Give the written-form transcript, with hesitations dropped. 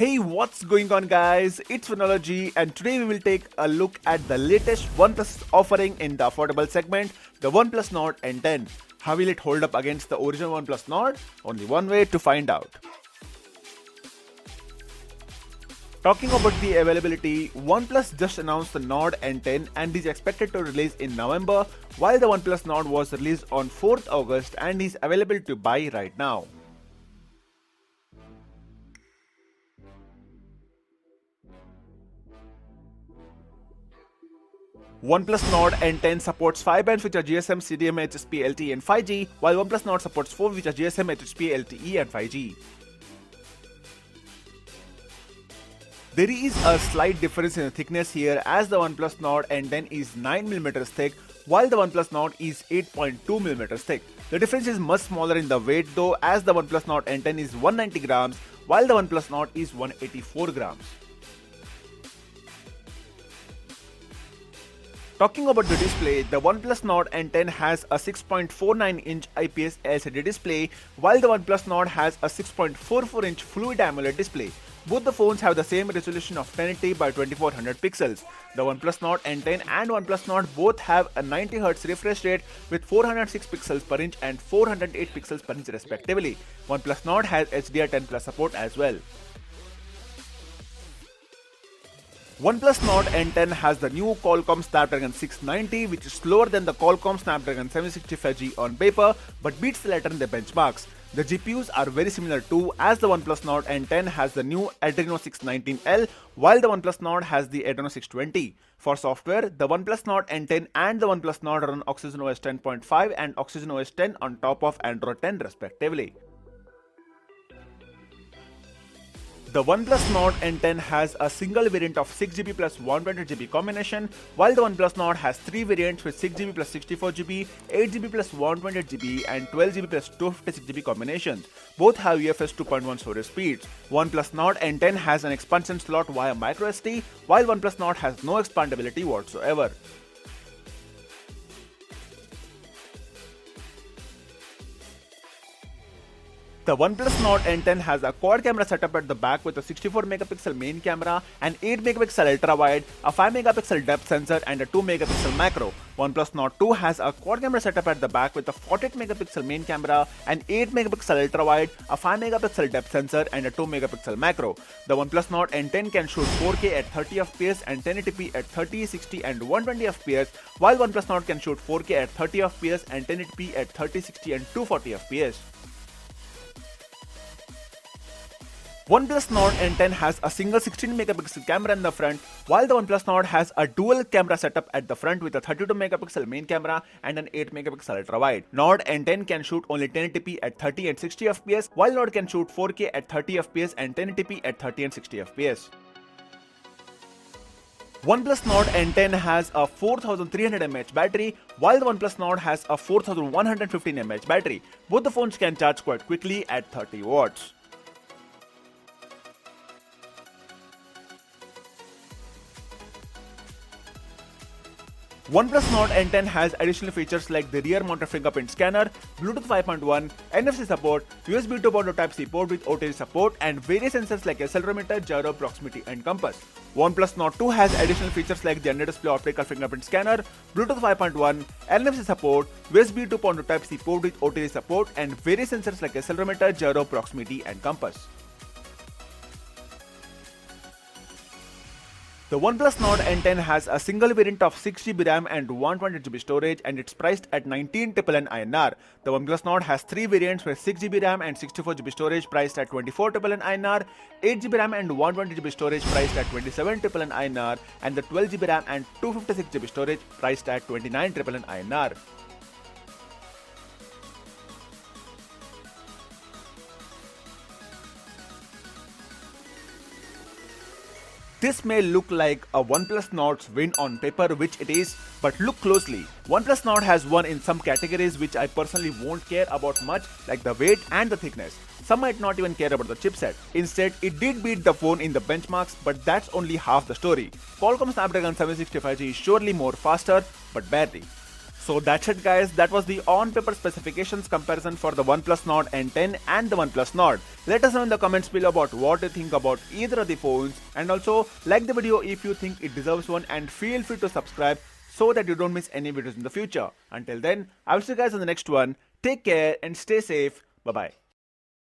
Hey, what's going on guys? It's Phonology and today we will take a look at the latest OnePlus offering in the affordable segment, the OnePlus Nord N10. How will it hold up against the original OnePlus Nord? Only one way to find out. Talking about the availability, OnePlus just announced the Nord N10 and is expected to release in November, while the OnePlus Nord was released on 4th August and is available to buy right now. OnePlus Nord N10 supports 5 bands which are GSM, CDMA, HSP, LTE and 5G, while OnePlus Nord supports 4 which are GSM, HSP, LTE and 5G. There is a slight difference in the thickness here as the OnePlus Nord N10 is 9mm thick while the OnePlus Nord is 8.2mm thick. The difference is much smaller in the weight though as the OnePlus Nord N10 is 190 grams while the OnePlus Nord is 184 grams. Talking about the display, the OnePlus Nord N10 has a 6.49-inch IPS LCD display, while the OnePlus Nord has a 6.44-inch Fluid AMOLED display. Both the phones have the same resolution of 1080 by 2400 pixels. The OnePlus Nord N10 and OnePlus Nord both have a 90Hz refresh rate with 406 pixels per inch and 408 pixels per inch respectively. OnePlus Nord has HDR10 Plus support as well. OnePlus Nord N10 has the new Qualcomm Snapdragon 690 which is slower than the Qualcomm Snapdragon 765G on paper but beats the latter in the benchmarks. The GPUs are very similar too as the OnePlus Nord N10 has the new Adreno 619L while the OnePlus Nord has the Adreno 620. For software, the OnePlus Nord N10 and the OnePlus Nord run Oxygen OS 10.5 and Oxygen OS 10 on top of Android 10 respectively. The OnePlus Nord N10 has a single variant of 6GB plus 128GB combination, while the OnePlus Nord has 3 variants with 6GB plus 64GB, 8GB plus 128GB and 12GB plus 256GB combinations. Both have UFS 2.1 storage speeds. OnePlus Nord N10 has an expansion slot via microSD, while OnePlus Nord has no expandability whatsoever. The OnePlus Nord N10 has a quad camera setup at the back with a 64MP main camera, an 8MP ultra-wide, a 5MP depth sensor and a 2MP macro. OnePlus Nord 2 has a quad camera setup at the back with a 48MP main camera, an 8MP ultra-wide, a 5MP depth sensor and a 2MP macro. The OnePlus Nord N10 can shoot 4K at 30fps and 1080p at 30, 60 and 120fps, while OnePlus Nord can shoot 4K at 30fps and 1080p at 30, 60 and 240fps. OnePlus Nord N10 has a single 16MP camera in the front, while the OnePlus Nord has a dual camera setup at the front with a 32MP main camera and an 8MP ultra-wide. Nord N10 can shoot only 1080p at 30 and 60fps, while Nord can shoot 4K at 30fps and 1080p at 30 and 60fps. OnePlus Nord N10 has a 4300 mAh battery, while the OnePlus Nord has a 4115 mAh battery. Both the phones can charge quite quickly at 30 watts. OnePlus Nord N10 has additional features like the rear-mounted fingerprint scanner, Bluetooth 5.1, NFC support, USB 2.0 Type-C port with OTG support, and various sensors like accelerometer, gyro, proximity, and compass. OnePlus Nord 2 has additional features like the under-display optical fingerprint scanner, Bluetooth 5.1, NFC support, USB 2.0 Type-C port with OTG support, and various sensors like accelerometer, gyro, proximity, and compass. The OnePlus Nord N10 has a single variant of 6GB RAM and 128GB storage and it's priced at 19,999 INR. The OnePlus Nord has 3 variants with 6GB RAM and 64GB storage priced at 24,999 INR, 8GB RAM and 128GB storage priced at 27,999 INR and the 12GB RAM and 256GB storage priced at 29,999 INR. This may look like a OnePlus Nord's win on paper, which it is, but look closely. OnePlus Nord has won in some categories which I personally won't care about much, like the weight and the thickness. Some might not even care about the chipset. Instead, it did beat the phone in the benchmarks, but that's only half the story. Qualcomm Snapdragon 765G is surely more faster, but barely. So that's it guys, that was the on-paper specifications comparison for the OnePlus Nord N10 and the OnePlus Nord. Let us know in the comments below about what you think about either of the phones, and also like the video if you think it deserves one, and feel free to subscribe so that you don't miss any videos in the future. Until then, I will see you guys in the next one. Take care and stay safe. Bye bye.